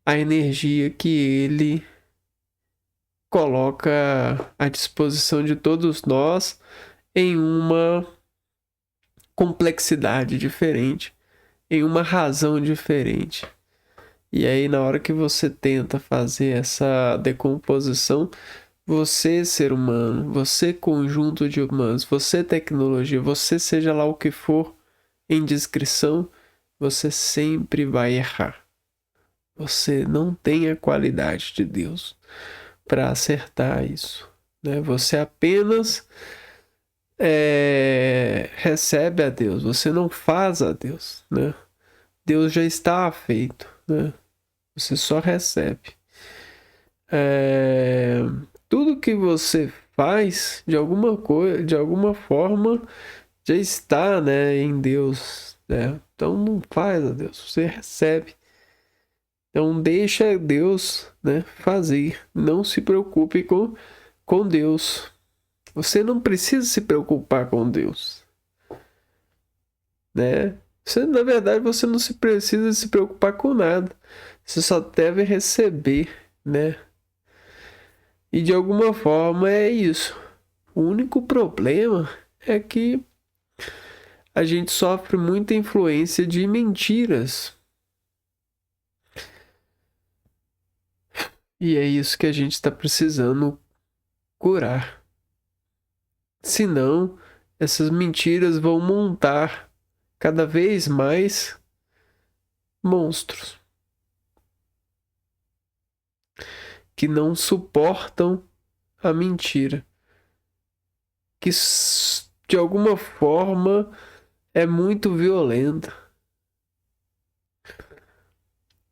[SPEAKER 1] a energia que Ele coloca à disposição de todos nós em uma complexidade diferente, em uma razão diferente. E aí, na hora que você tenta fazer essa decomposição, você, ser humano, você, conjunto de humanos, você, tecnologia, você, seja lá o que for, em descrição, você sempre vai errar. Você não tem a qualidade de Deus para acertar isso, né? Você apenas recebe a Deus, você não faz a Deus, né? Deus já está feito, né? Você só recebe. Tudo que você faz, de alguma forma, já está, né, em Deus, né? Então não faz a Deus, você recebe. Então deixa Deus, né, fazer. Não se preocupe com Deus. Você não precisa se preocupar com Deus, né? Na verdade, você não se precisa se preocupar com nada. Você só deve receber, né? E de alguma forma é isso. O único problema é que a gente sofre muita influência de mentiras. E é isso que a gente está precisando curar. Senão, essas mentiras vão montar cada vez mais monstros que não suportam a mentira, que de alguma forma é muito violenta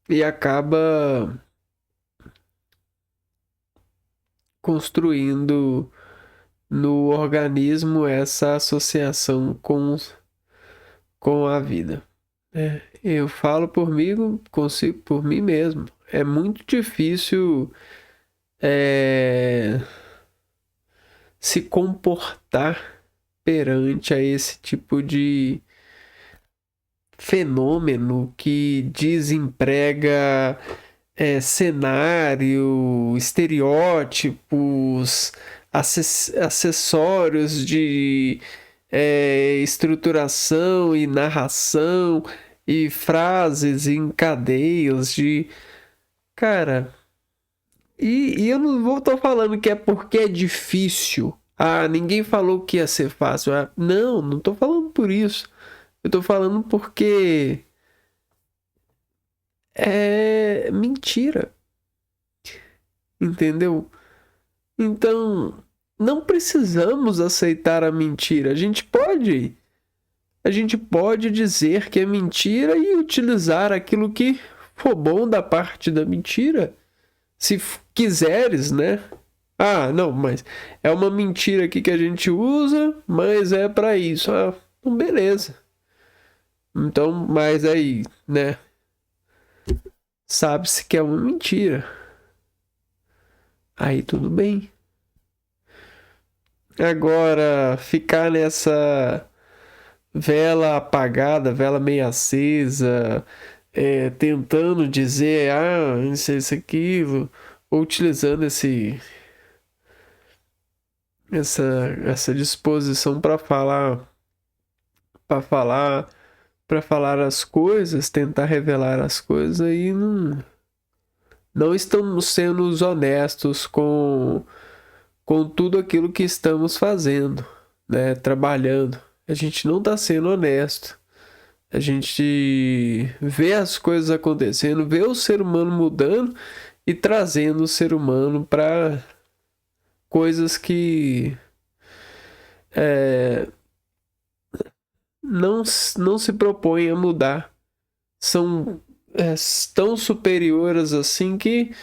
[SPEAKER 1] e acaba construindo no organismo essa associação com a vida. Eu falo por mim, consigo por mim mesmo. É muito difícil se comportar perante a esse tipo de fenômeno que desemprega cenário, estereótipos, acessórios de estruturação e narração e frases em cadeias de. Cara, e eu não vou estar falando que é porque é difícil. Ah, ninguém falou que ia ser fácil. Ah, não tô falando por isso. Eu tô falando porque é mentira, entendeu? Então, não precisamos aceitar a mentira. A gente pode dizer que é mentira e utilizar aquilo que for bom da parte da mentira, se quiseres, né? Ah, não, mas é uma mentira aqui que a gente usa, mas é para isso. Ah, então beleza. Então, mas aí, né? Sabe-se que é uma mentira. Aí tudo bem. Agora, ficar nessa vela apagada, vela meio acesa, tentando dizer, isso, aquilo, ou utilizando essa disposição para falar, para falar as coisas, tentar revelar as coisas, aí não estamos sendo honestos com tudo aquilo que estamos fazendo, né? Trabalhando. A gente não está sendo honesto. A gente vê as coisas acontecendo, vê o ser humano mudando e trazendo o ser humano para coisas que não se propõem a mudar. São tão superiores assim que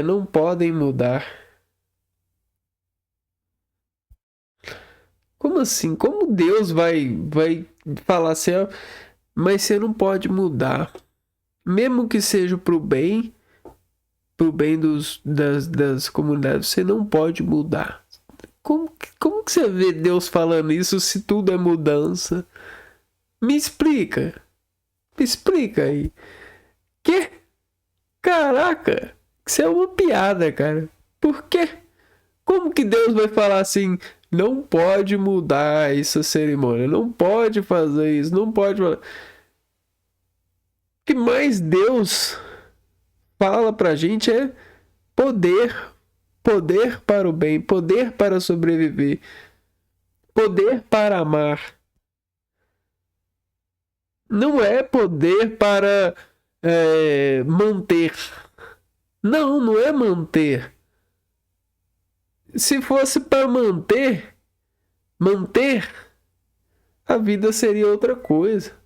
[SPEAKER 1] não podem mudar. Como assim? Como Deus vai falar assim, mas você não pode mudar? Mesmo que seja pro bem das comunidades, você não pode mudar. Como que você vê Deus falando isso se tudo é mudança? Me explica. Me explica aí. Que? Caraca! Isso é uma piada, cara. Por quê? Como que Deus vai falar assim? Não pode mudar essa cerimônia. Não pode fazer isso. Não pode fazer. O que mais Deus fala pra gente é poder. Poder para o bem. Poder para sobreviver. Poder para amar. Não é poder para manter. Não é manter. Se fosse para manter, a vida seria outra coisa.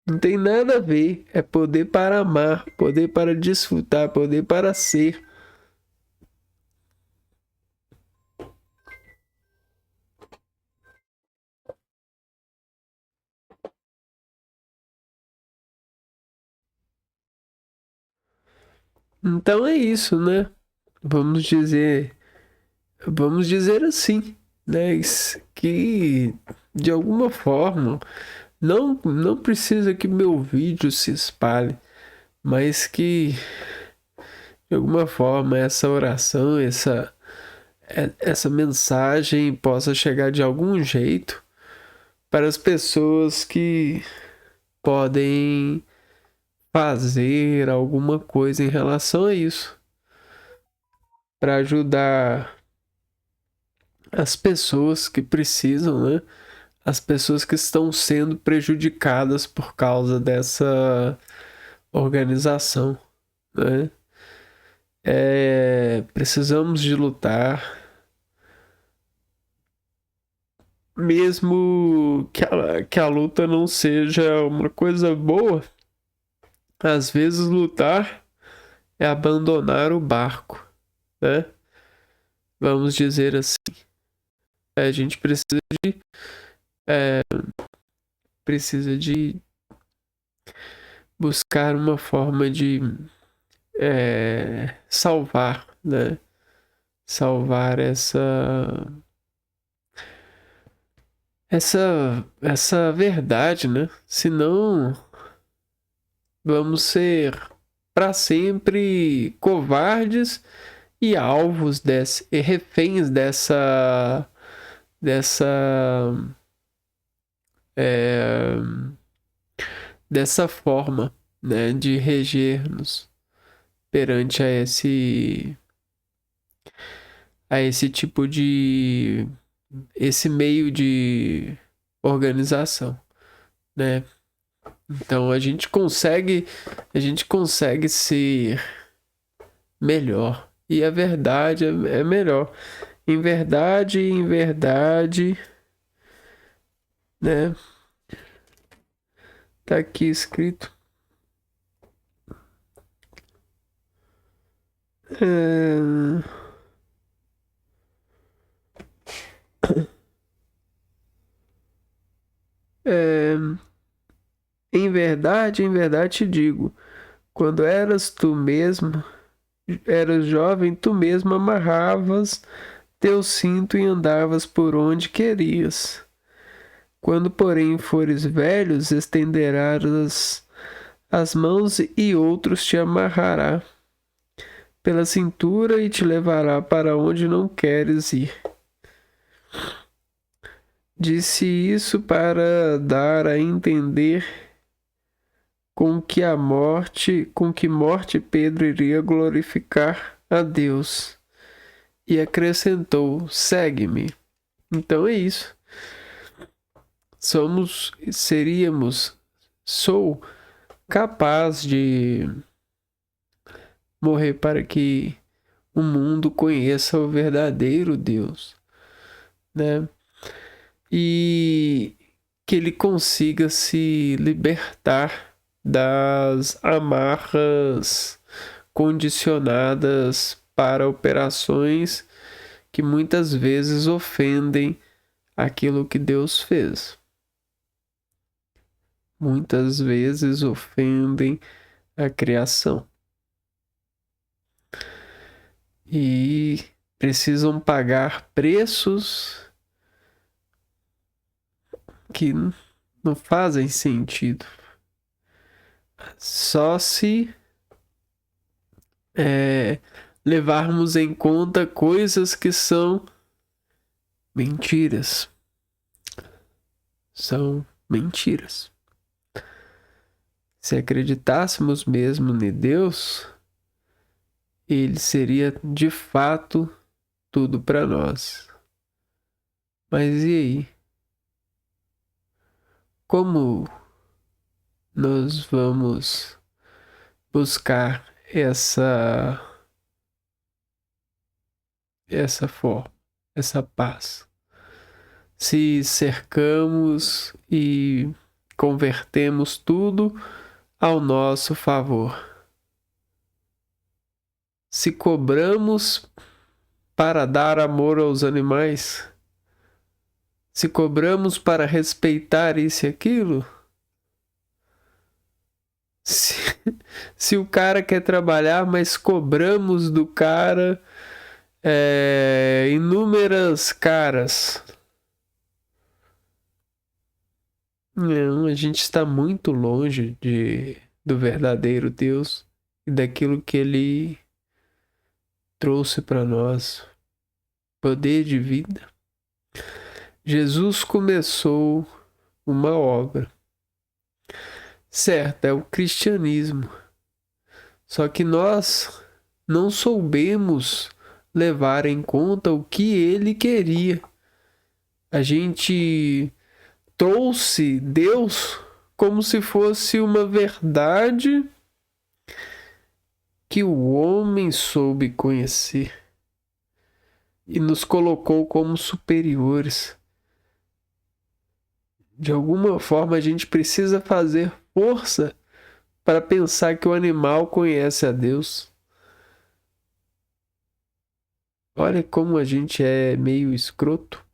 [SPEAKER 1] Não tem nada a ver. É poder para amar, poder para desfrutar, poder para ser. Então é isso, né? Vamos dizer, vamos dizer assim, né? Que de alguma forma não precisa que meu vídeo se espalhe, mas que de alguma forma essa oração, essa mensagem possa chegar de algum jeito para as pessoas que podem fazer alguma coisa em relação a isso, para ajudar as pessoas que precisam, né? As pessoas que estão sendo prejudicadas por causa dessa organização, né? Precisamos de lutar, mesmo que a luta não seja uma coisa boa. Às vezes lutar é abandonar o barco, né? Vamos dizer assim. A gente é, precisa de buscar uma forma de salvar, né? Salvar essa verdade, né? Senão vamos ser para sempre covardes e alvos e reféns dessa é, dessa forma, né, de reger-nos perante a esse tipo de esse meio de organização, né? Então a gente consegue ser melhor. E a verdade é melhor. Em verdade, né? Tá aqui escrito. É... É... em verdade te digo, quando eras jovem, tu mesmo amarravas teu cinto e andavas por onde querias. Quando, porém, fores velhos, estenderás as mãos e outros te amarrará pela cintura e te levará para onde não queres ir. Disse isso para dar a entender com que morte Pedro iria glorificar a Deus. E acrescentou: segue-me. Então é isso. Sou capaz de morrer para que o mundo conheça o verdadeiro Deus, né? E que ele consiga se libertar das amarras condicionadas para operações que muitas vezes ofendem aquilo que Deus fez. Muitas vezes ofendem a criação. E precisam pagar preços que não fazem sentido. Só se levarmos em conta coisas que são mentiras. São mentiras. Se acreditássemos mesmo em Deus, ele seria de fato tudo para nós. Mas e aí? Como nós vamos buscar essa forma, essa paz? Se cercamos e convertemos tudo ao nosso favor. Se cobramos para dar amor aos animais, se cobramos para respeitar isso e aquilo, Se, se o cara quer trabalhar, mas cobramos do cara inúmeras caras. Não, a gente está muito longe do verdadeiro Deus e daquilo que ele trouxe para nós. Poder de vida. Jesus começou uma obra. Certo, é o cristianismo. Só que nós não soubemos levar em conta o que ele queria. A gente trouxe Deus como se fosse uma verdade que o homem soube conhecer e nos colocou como superiores. De alguma forma a gente precisa fazer força para pensar que o animal conhece a Deus. Olha como a gente é meio escroto.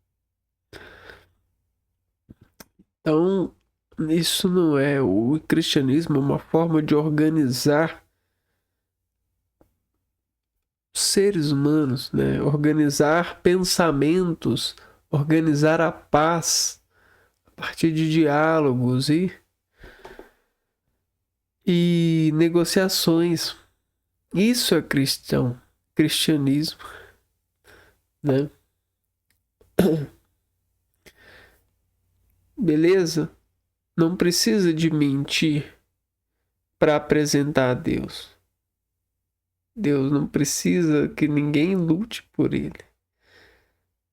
[SPEAKER 1] Então, isso não é. O cristianismo é uma forma de organizar seres humanos, né? Organizar pensamentos, organizar a paz a partir de diálogos e negociações. Isso é cristianismo, né? Beleza? Não precisa de mentir para apresentar a Deus. Deus não precisa que ninguém lute por ele.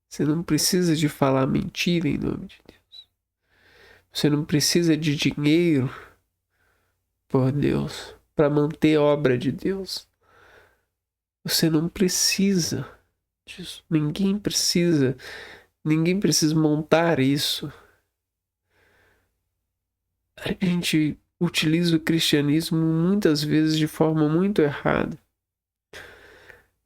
[SPEAKER 1] Você não precisa de falar mentira em nome de Deus. Você não precisa de dinheiro por Deus para manter a obra de Deus. Você não precisa disso. Ninguém precisa montar isso. A gente utiliza o cristianismo muitas vezes de forma muito errada.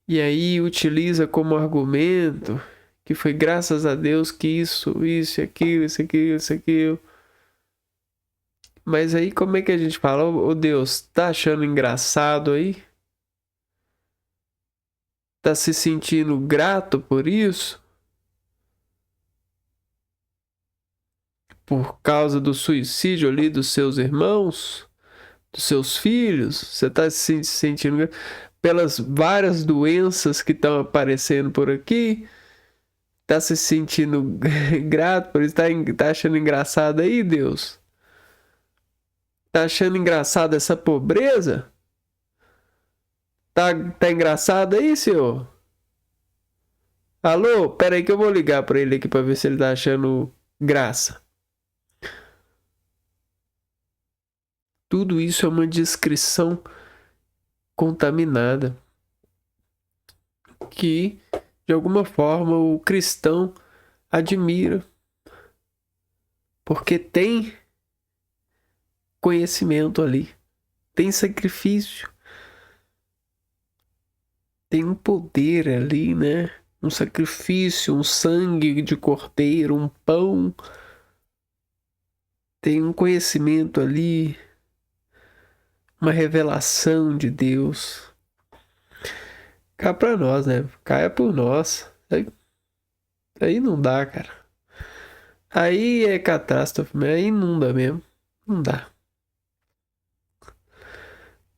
[SPEAKER 1] E aí utiliza como argumento que foi graças a Deus que isso, aquilo. Mas aí como é que a gente fala? Ô Deus, tá achando engraçado aí? Tá se sentindo grato por isso? Por causa do suicídio ali dos seus irmãos? Dos seus filhos? Você tá se sentindo pelas várias doenças que estão aparecendo por aqui? Tá se sentindo grato por isso? Tá achando engraçado aí, Deus? Tá achando engraçado essa pobreza? Tá engraçado aí, senhor? Alô? Pera aí que eu vou ligar pra ele aqui pra ver se ele tá achando graça. Tudo isso é uma descrição contaminada que, de alguma forma, o cristão admira porque tem conhecimento ali, tem sacrifício, tem um poder ali, né? Um sacrifício, um sangue de cordeiro, um pão, tem um conhecimento ali, uma revelação de Deus. Cá pra nós, né? Cá é por nós. Aí não dá, cara. Aí é catástrofe, mas aí não dá mesmo. Não dá.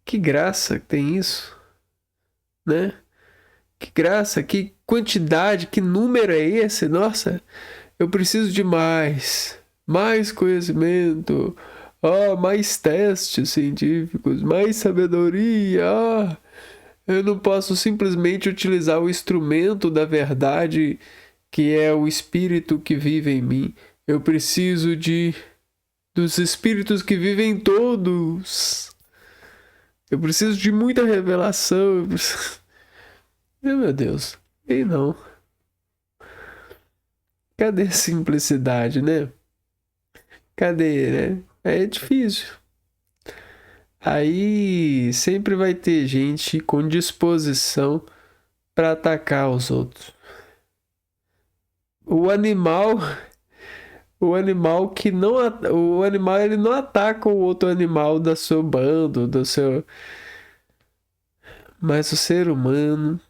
[SPEAKER 1] Que graça que tem isso, né? Que graça, que quantidade, que número é esse? Nossa, eu preciso de mais conhecimento, mais testes científicos, mais sabedoria. Eu não posso simplesmente utilizar o instrumento da verdade que é o espírito que vive em mim. Eu preciso dos espíritos que vivem em todos. Eu preciso de muita revelação. Meu Deus. E não. Cadê a simplicidade, né? Cadê, né? É difícil. Aí sempre vai ter gente com disposição para atacar os outros. O animal O animal que não. O animal ele não ataca o outro animal da seu bando, do seu. Mas o ser humano.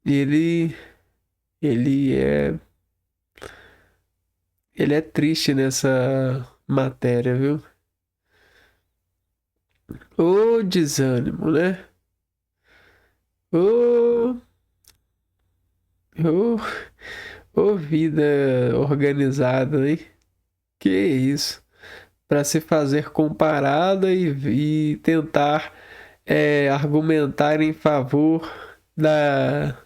[SPEAKER 1] Ele. Ele é. Ele é triste nessa matéria, viu? Ô desânimo, né? Ô. Ô. Ô vida organizada, hein? Que isso? Para se fazer comparada e tentar argumentar em favor da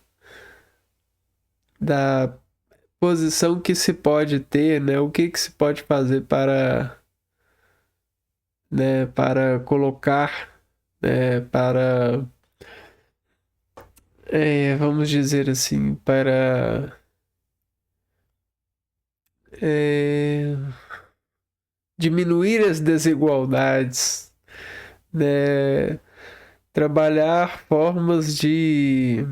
[SPEAKER 1] posição que se pode ter, né? O que se pode fazer para, né, para colocar, né, para, vamos dizer assim, para diminuir as desigualdades, né? Trabalhar formas de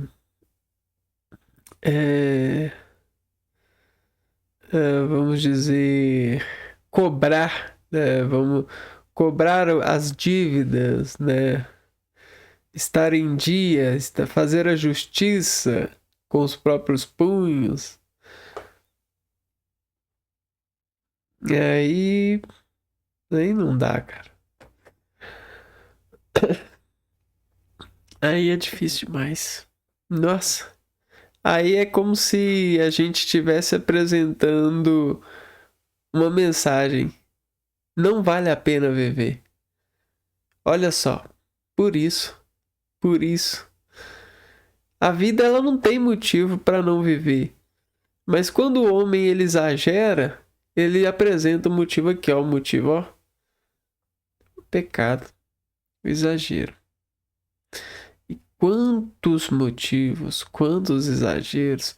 [SPEAKER 1] vamos dizer, cobrar, né? Vamos cobrar as dívidas, né? Estar em dia, fazer a justiça com os próprios punhos. E aí não dá, cara. Aí é difícil demais. Nossa. Aí é como se a gente estivesse apresentando uma mensagem. Não vale a pena viver. Olha só. Por isso. A vida ela não tem motivo para não viver. Mas quando o homem ele exagera, ele apresenta o motivo aqui, ó, o motivo, ó. O pecado, o exagero. E quantos motivos, quantos exageros,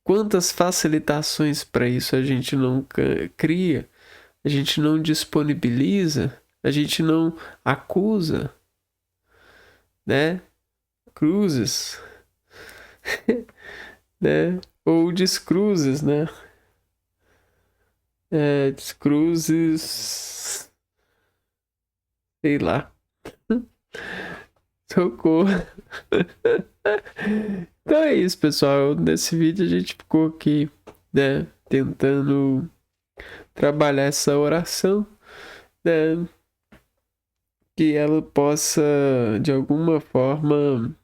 [SPEAKER 1] quantas facilitações para isso a gente não cria, a gente não disponibiliza, a gente não acusa, né? Cruzes, né? Ou descruzes, né? Descruzes, sei lá. Socorro. Então é isso, pessoal. Nesse vídeo a gente ficou aqui, né? Tentando trabalhar essa oração, né? Que ela possa, de alguma forma,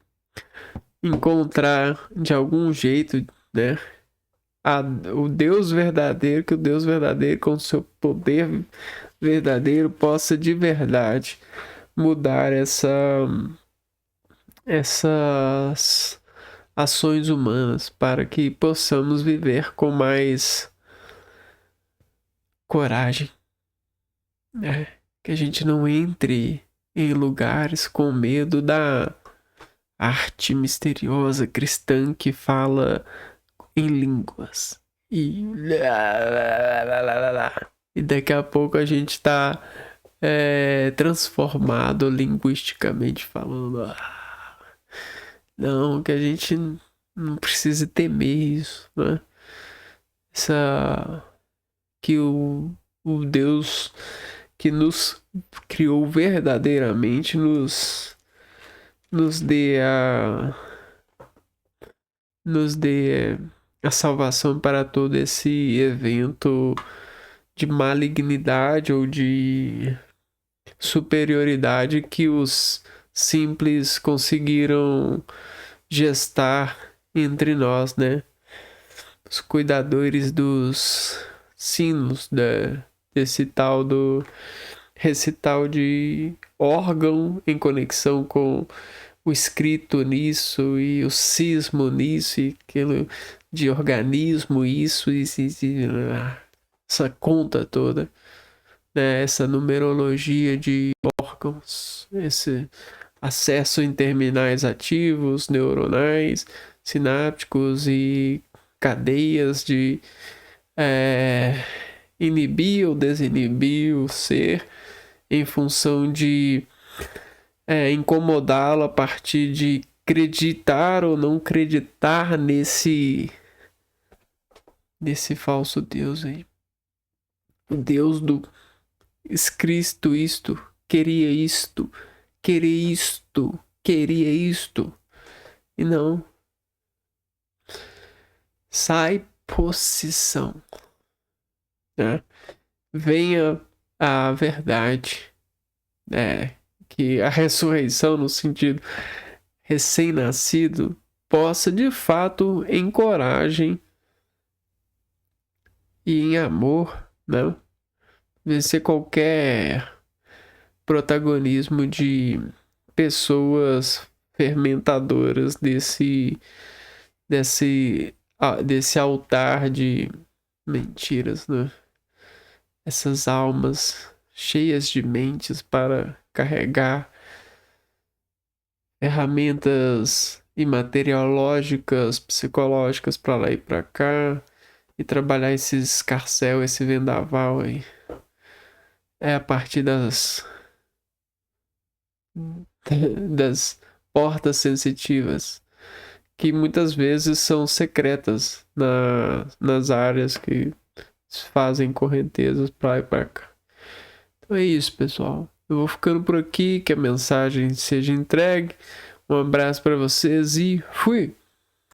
[SPEAKER 1] encontrar de algum jeito, né? O Deus verdadeiro, que o Deus verdadeiro, com o seu poder verdadeiro, possa de verdade mudar essas ações humanas para que possamos viver com mais coragem, né? Que a gente não entre em lugares com medo da arte misteriosa cristã que fala em línguas. E daqui a pouco a gente tá transformado linguisticamente falando. Não, que a gente não precise temer isso, né? Que o Deus que nos criou verdadeiramente nos dê a salvação para todo esse evento de malignidade ou de superioridade que os simples conseguiram gestar entre nós, né? Os cuidadores dos sinos, desse tal do recital de órgão em conexão com o escrito nisso e o sismo nisso e aquilo de organismo, isso, essa conta toda, né? Essa numerologia de órgãos, esse acesso em terminais ativos, neuronais, sinápticos e cadeias de inibir ou desinibir o ser em função de incomodá-lo a partir de acreditar ou não acreditar nesse falso Deus aí. O Deus do Cristo isto, queria isto, queria isto, queria isto. E não. Sai posição. Né? Venha a verdade. Que a ressurreição, no sentido recém-nascido, possa de fato, em coragem e em amor, né, vencer qualquer protagonismo de pessoas fermentadoras desse altar de mentiras, né? Essas almas cheias de mentes para carregar ferramentas imateriológicas, psicológicas para lá e para cá e trabalhar esse escarcéu, esse vendaval aí. É a partir das portas sensitivas que muitas vezes são secretas nas áreas que fazem correntezas para lá e para cá. Então é isso, pessoal. Eu vou ficando por aqui, que a mensagem seja entregue. Um abraço para vocês e fui!